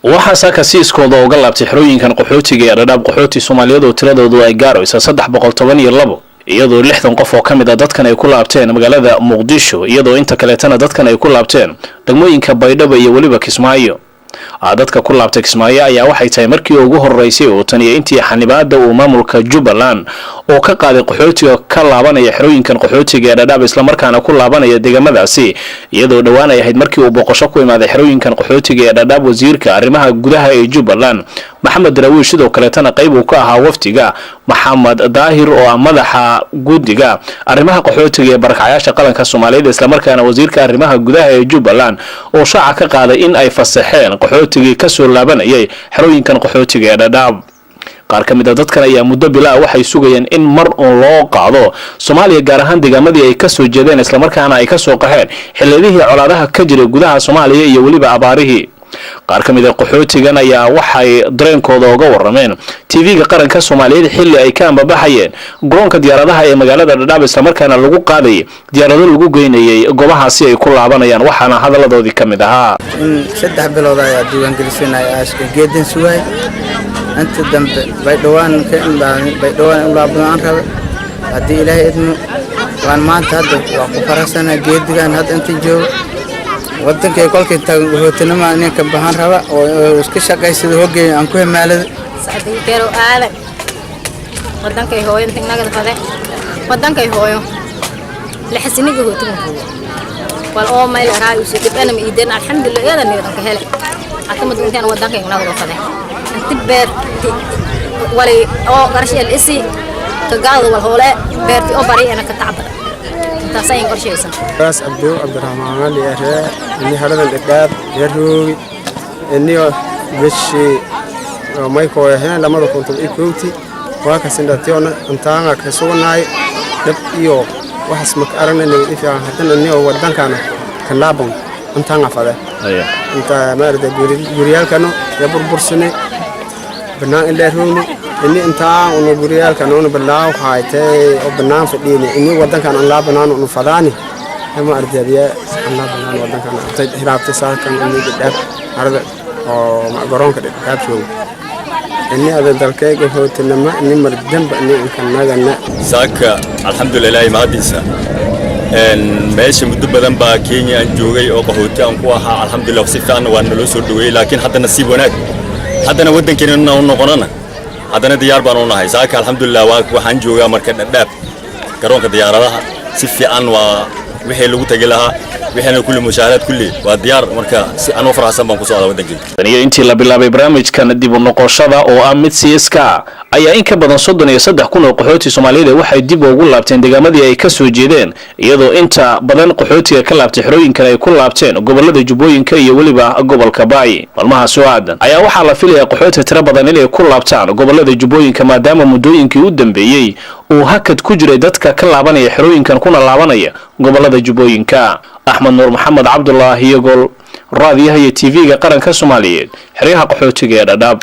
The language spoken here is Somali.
waxaa saakasiiskooda uga laabtay xerooyinkan qaxootiga ee dhadhaab qaxooti Soomaaliyeed oo tiradoodu ay gaarayso 312 iyadoo 60 qof oo kamid ah dadkan ay ku laabteen magaalada Muqdisho iyadoo inta kaleetana dadkan ay ku laabteen degmooyinka Baydhabo iyo waliba Kismaayo. dadka ku laabtay Kismaayo ayaa waxay tahay markii ugu horeysay oo tan iyo intii xanibaada uu maamulka Jubbaland oo ka qaaday qaxootiga ka laabanaya xerooyinkan qaxootiga ee dhadhaab isla markaana ku laabanaya deegaamadaasi iyadoo dhawaan ay ahayd markii uu boqosho ku imaaday xerooyinkan qaxootiga ee dhadhaab wasiirka arrimaha gudaha ee Jubbaland Maxamed Daraawish sidoo kale tan qayb uu ka ahaa waftiga Maxamed Daahir oo madaxa gudiga arrimaha qaxootiga ee barakacayaasha qaranka Soomaaliyeed isla markaana wasiirka arrimaha gudaha ee Jubbaland oo shaaca ka qaaday in ay fasaxeen qaxootiga ka soo laabanayay xerooyinkan qaxootiga ee dhadhaab. qaar kamid ah dadkan ayaa muddo bilaa waxay sugayeen in mar oo loo qaado Soomaaliya gaar ahaan deegaamadii ay ka soo jeedeen isla markaana ay ka soo qaxeen xilladihii colaadaha ka jiray gudaha Soomaaliya iyo waliba abaarihii. qaar kamid ah qaxootigan ayaa waxay dareenkooda uga warameen TV-ga qaranka Soomaaliyeed xilli ay ka ambabaxayeen garoonka diyaaradaha ee magaalada Dhadhaab isla markaana lagu qaaday diyaarado lagu geynayay goobahaasi ay ku laabanayaan waxaana hadaladoodii kamid ahaa saddex bilood ayaa diiwaan gelisay aaska geedin suway inta dambe Baydhawaan ka imbaaday Baydhawaan laaban raba hadii Ilaahay idmo waan maanta hadda waa ku faraxsanahay geedigan hadda inta joogo wadankay kolkay tagan wuxuutinama inay bahan raba oo iska shaqaysado hogeey aan ku hemaalada saadii karo aad wadankay hooyo inta naga faday wadankay hooyo la xasiniga hootin wal oo meel raay u sidii ana miideen alxamdulillah iyada nidan ka helay akamad intaan wadankay naga faday inta beer wali oo qarasheel isi tagaado wal hoole beerti oo bari ana ka tacbada taasay qorsheysan بس عبد الرحمن اللي يرى إني هذا الإداب يروي إني بشي ما يكوي هنا لما كنت إيكوتي وكسندتيون أنتانا كسوناي نبيو وحسمك أرنا إني إفيا حتى إني هو ودان كان لابون أنتانا فده أنت ما أرد جوريال كانوا يبور برسني بناء اللي يروي إني أنتان ونجوريال كانوا بالله وحايته وبناء في الدين إني ودان كان لابنا ونفضاني ما أرجع الله بنا ودنا كان هرابت ساعة كان إني قدام هذا مع قرون كده قاب شو إني هذا الدركة هو تنما إني مردم بإني كان ناقنا ساك الحمد لله ما ديسا إن ماشي مدبرن باكيني أنجوري أو قهوتي أنقوها الحمد لله وصفان وأنا لو سودوي لكن حتى نصيب هناك حتى نودن كنا نقولنا حتى نديار بانونا هاي ساك الحمد لله وحنجوري مركز الداب قرون كده يارها صفان و wixii lagu tagi lahaa wixina kulli mushaaraad kulli waa diyaar marka si aan u faraxsan baan ku soo wadankii taniyo intii la bilaabay barnaamijkan dib u noqoshada oo ah mid siiska ayaa in ka badan 33 kun oo qaxooti Soomaaliyeed waxay dib ugu laabteen deegaamadii ay ka soo jeedeen iyadoo inta badan qaxootiga ka laabtay xerooyinka ay ku laabteen gobolada Jubbooyinka iyo waliba gobolka Baay walmaha Suudan ayaa waxaa la filayaa qaxooti tiro badan inay ku laabtaan gobolada Jubbooyinka maadaama muddooyinkii u dambeeyay uu hakad ku jiray dadka ka laabanaya xerooyinkan kuna laabanaya gobolada Jubbooyinka. Axmed Nuur Maxamed Cabdullaahi Yagol raadiyaha TV-ga qaranka Soomaaliyeed xeryaha qaxootiga ee Dhadhaab.